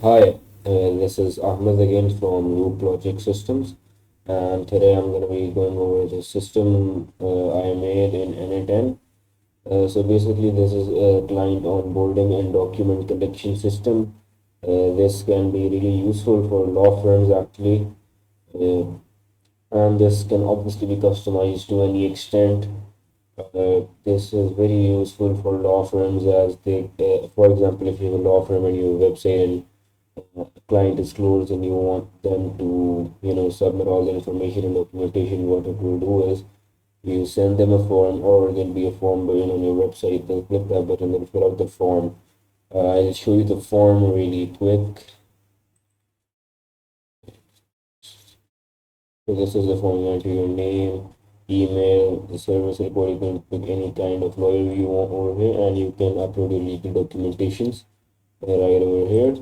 Hi, this is Ahmed again from Root Logic Systems, and today I'm going to be going over the system I made in n8n. So basically, this is a client onboarding and document collection system. This can be really useful for law firms actually, uh, and this can obviously be customized to any extent. This is very useful for law firms as for example, if you have a law firm and your website and client is closed and you want them to, submit all the information and documentation, what it will do is you send them a form or there'll be a form button on your website. They'll click that button, they'll fill out the form. I'll show you the form really quick. So this is the form. You enter your name, email, the service report. You can pick any kind of lawyer you want over here, and you can upload your legal documentations right over here.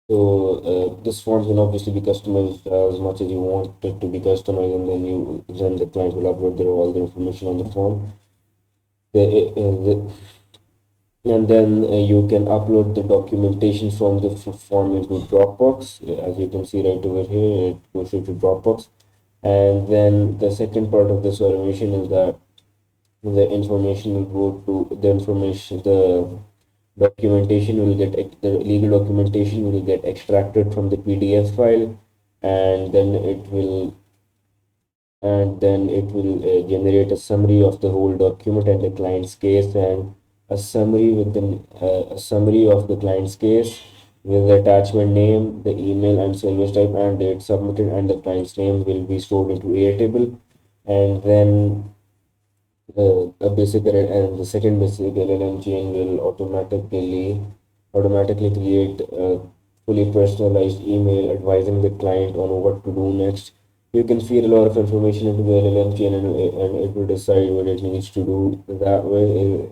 So this form can obviously be customized as much as you want it to be customized, and then the client will upload all the information on the form. And then you can upload the documentation from the form into Dropbox. As you can see right over here, it goes into Dropbox. And then the second part of this automation is that the information will go to the documentation will get the legal documentation will get extracted from the PDF file, and then it will generate a summary of the whole document and the client's case, and a summary of the client's case with the attachment name, the email and service type and date submitted, and the client's name will be stored into Airtable. And then and the second basic LLM chain will automatically create a fully personalized email advising the client on what to do next. You can feed a lot of information into the LLM chain, and it will decide what it needs to do. That way,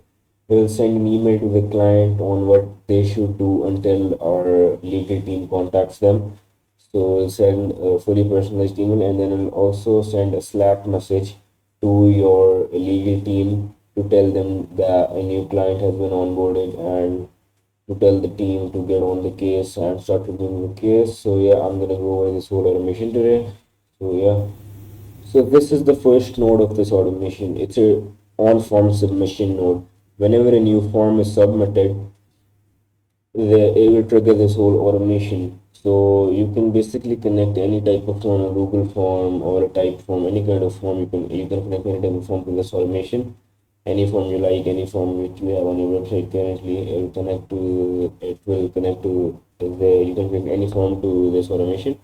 it will send an email to the client on what they should do until our legal team contacts them. So we'll send a fully personalized email, and then we'll also send a Slack message to your legal team to tell them that a new client has been onboarded, and to tell the team to get on the case and start reviewing the case. So yeah, I'm gonna go over this whole automation today. So yeah, so this is the first node of this automation. It's a on form submission node. Whenever a new form is submitted, it will trigger this whole automation. So you can basically connect any type of form, a Google form or a type form, any kind of form. You can connect any type of form to this automation. Any form you like, any form which you have on your website currently, it will connect to you can connect any form to this automation,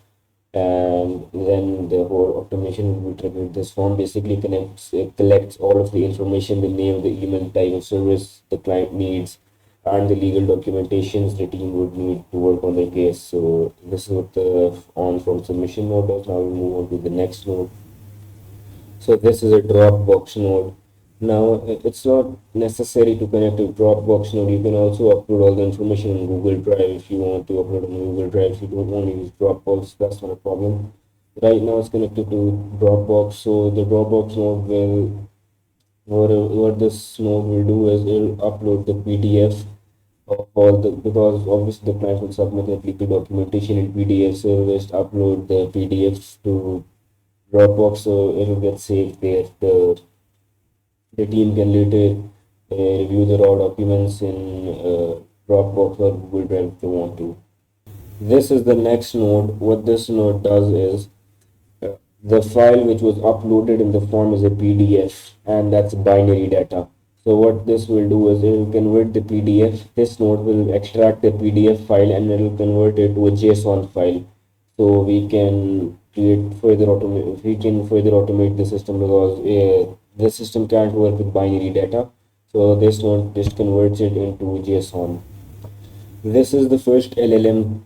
and then the whole automation will trigger. This form basically collects all of the information, the name, the email, type of service the client needs, and the legal documentations the team would need to work on their case. So this is what the on from submission node does. Now we move on to the next node. So this is a Dropbox node. Now it's not necessary to connect to Dropbox node. You can also upload all the information on Google Drive if you want to upload on Google Drive. If you don't want to use Dropbox, that's not a problem. Right now it's connected to Dropbox. So the Dropbox node will what this node will do is it'll upload the PDF of all the, because obviously the client will submit the legal documentation in PDF, so it'll just upload the PDF to Dropbox, so it'll get saved there. The team can later review the raw documents in Dropbox or Google Drive if they want to. This is the next node. What this node does is the file which was uploaded in the form is a PDF, and that's binary data. So what this will do is it will convert the PDF. This node will extract the PDF file and it will convert it to a JSON file. So we can further automate the system, because the system can't work with binary data. So this node just converts it into JSON. This is the first LLM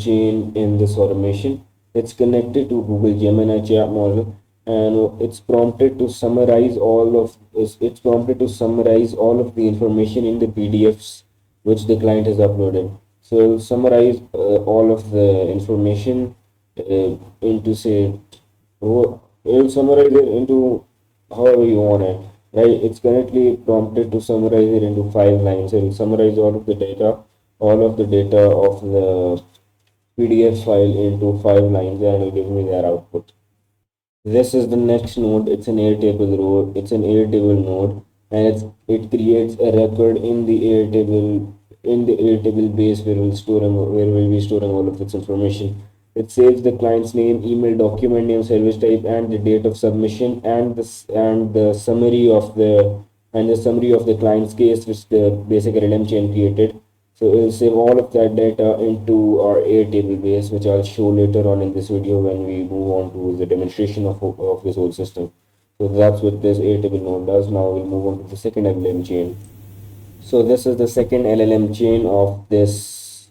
chain in this automation. It's connected to Google Gemini chat model, and it's prompted to summarize all of the information in the PDFs which the client has uploaded. So it'll summarize all of the information into say it'll summarize it into however you want it, right? It's currently prompted to summarize it into 5 lines. It'll summarize all of the data all of the data of the PDF file into 5 lines and it will give me their output. This is the next node. It's an Airtable node. It's an Airtable node, and it creates a record in the Airtable base where we'll be storing all of its information. It saves the client's name, email, document name, service type, and the date of submission, and the summary of the client's case, which the basic LLM chain created. So we'll save all of that data into our Airtable base, which I'll show later on in this video when we move on to the demonstration of this whole system. So that's what this Airtable node does. Now we'll move on to the second LLM chain. So this is the second LLM chain of this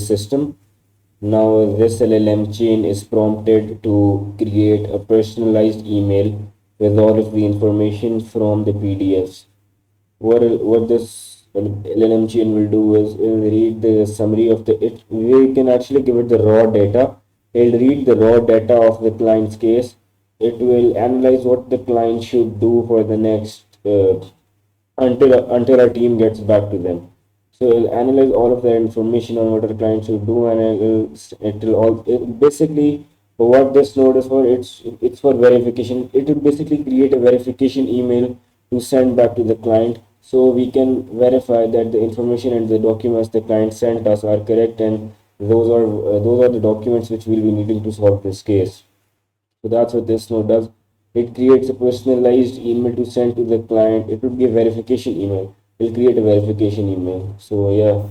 system. Now this LLM chain is prompted to create a personalized email with all of the information from the PDFs. What this LLM chain will do is it will read the summary of the it. We can actually give it the raw data. It'll read the raw data of the client's case. It will analyze what the client should do for the next until our team gets back to them. So it'll analyze all of their information on what our client should do, and basically what this node is for. It's for verification. It will basically create a verification email to send back to the client, so we can verify that the information and the documents the client sent us are correct, and those are the documents which we'll be needing to solve this case. So that's what this node does. It creates a personalized email to send to the client. It would be a verification email. It'll create a verification email. So yeah.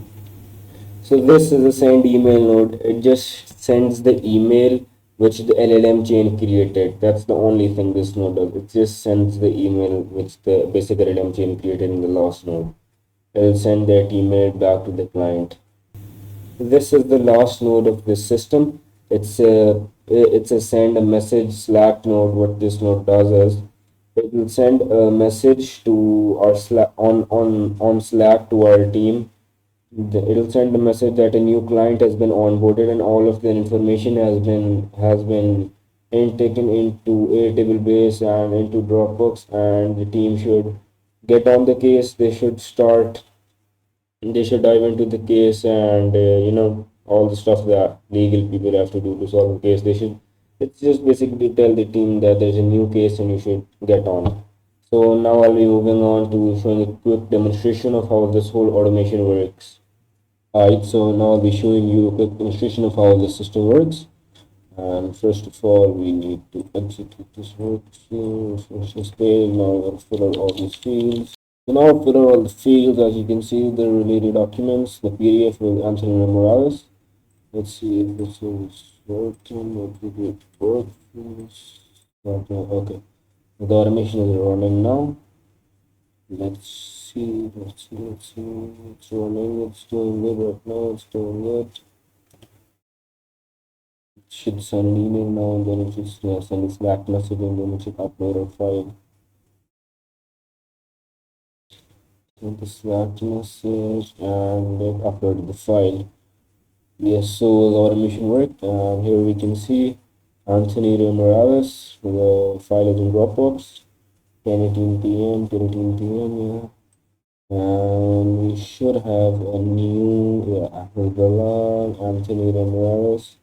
So this is a send email node. It just sends the email which the LLM chain created. That's the only thing this node does. It just sends the email which the basic LLM chain created in the last node. It'll send that email back to the client. This is the last node of this system. It's a send a message Slack node. What this node does is it will send a message to our Slack on Slack to our team. It'll send a message that a new client has been onboarded and all of their information has been taken into Airtable base and into Dropbox, and the team should get on the case. They should dive into the case, and all the stuff that legal people have to do to solve the case. It's just basically tell the team that there's a new case and you should get on. So now I'll be moving on to showing a quick demonstration of how this whole automation works. Alright, so now I'll be showing you a quick demonstration of how the system works. And first of all, we need to execute this workspace. Now we'll fill out all these fields. So now I'll fill out all the fields. As you can see, the related documents, the PDF with Antonio Morales. Let's see if this is working. Execute workflows. Okay, the automation is running now. Let's see. It's running. It's doing good right now. It's doing good. It should send an email now, and then it should send a Slack message, and then it should upload a file. Send the Slack message, and it uploaded the file. Yes, so the automation worked. Here we can see Anthony Morales. The file is in Dropbox. 10:18 p.m. 10:18 p.m. Yeah. And we should have a new Ahmed Bilal, Anthony Morales.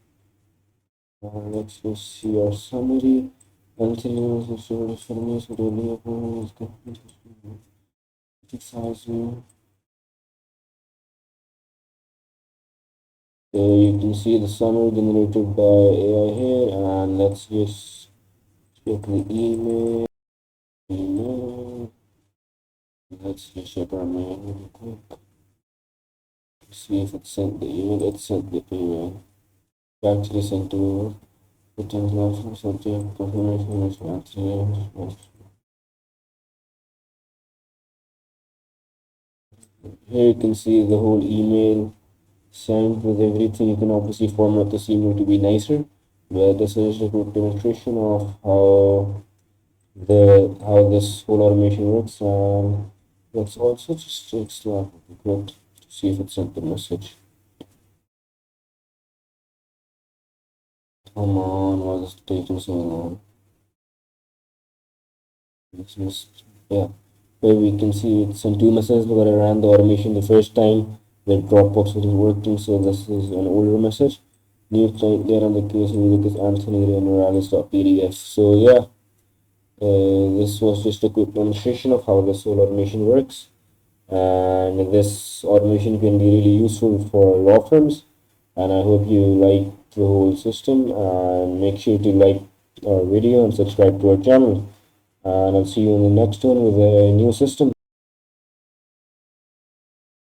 Let's just see our summary. Anthony Morales is for me, so so you can see the summary generated by AI here, and let's just check the email. Let's just check our mail real quick. See if it sent the email. It sent the email. It actually sent to the international subject confirmation. Here you can see the whole email sent with everything. You can obviously format this email to be nicer, but this is a good demonstration of how this whole automation works. And let's also just check Slack to see if it sent the message. Come on, why is it taking so long? It's just, yeah. Where we can see it sent two messages, but I ran the automation the first time that Dropbox is working. So this is an older message. New client there on the case music is Anthony Morales.pdf. So yeah, this was just a quick demonstration of how this whole automation works, and this automation can be really useful for law firms. And I hope you like the whole system, and make sure to like our video and subscribe to our channel. And I'll see you in the next one with a new system.